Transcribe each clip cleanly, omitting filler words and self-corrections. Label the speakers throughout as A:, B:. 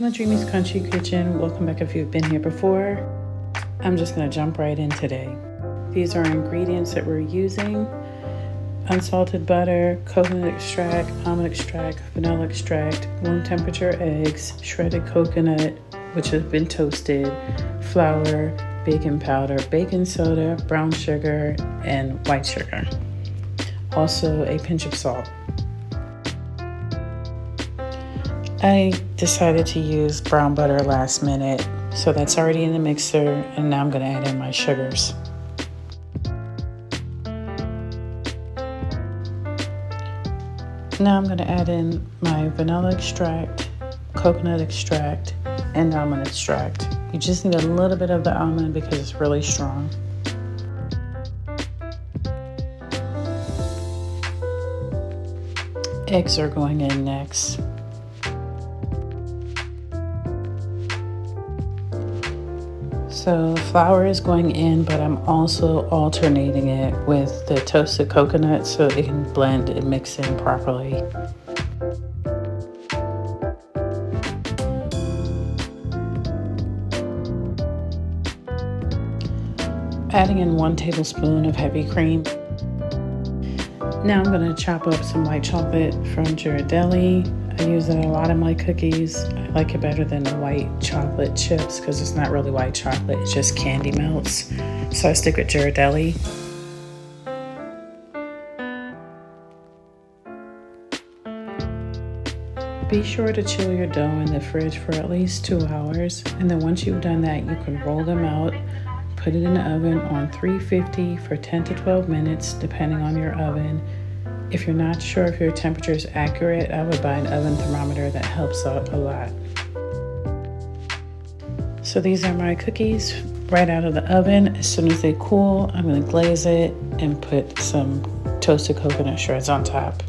A: the Dreamy's Country Kitchen. Welcome back if you've been here before. I'm just going to jump right in today. These are ingredients that we're using: unsalted butter, coconut extract, almond extract, vanilla extract, room temperature eggs, shredded coconut, which has been toasted, flour, baking powder, baking soda, brown sugar, and white sugar. Also a pinch of salt. I decided to use brown butter last minute, so that's already in the mixer, and now I'm going to add in my sugars. Now I'm going to add in my vanilla extract, coconut extract, and almond extract. You just need a little bit of the almond because it's really strong. Eggs are going in next. So flour is going in, but I'm also alternating it with the toasted coconut so it can blend and mix in properly. Adding in 1 tablespoon of heavy cream. Now I'm going to chop up some white chocolate from Ghirardelli. I use it a lot in my cookies. I like it better than the white chocolate chips because it's not really white chocolate, it's just candy melts. So I stick with Ghirardelli. Be sure to chill your dough in the fridge for at least 2 hours, and then once you've done that, you can roll them out, put it in the oven on 350 for 10 to 12 minutes depending on your oven. If you're not sure if your temperature is accurate, I would buy an oven thermometer. That helps out a lot. So these are my cookies right out of the oven. As soon as they cool, I'm going to glaze it and put some toasted coconut shreds on top.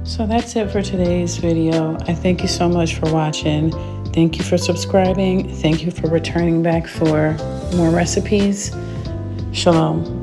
A: So that's it for today's video. I thank you so much for watching. Thank you for subscribing. Thank you for returning back for more recipes. Shalom.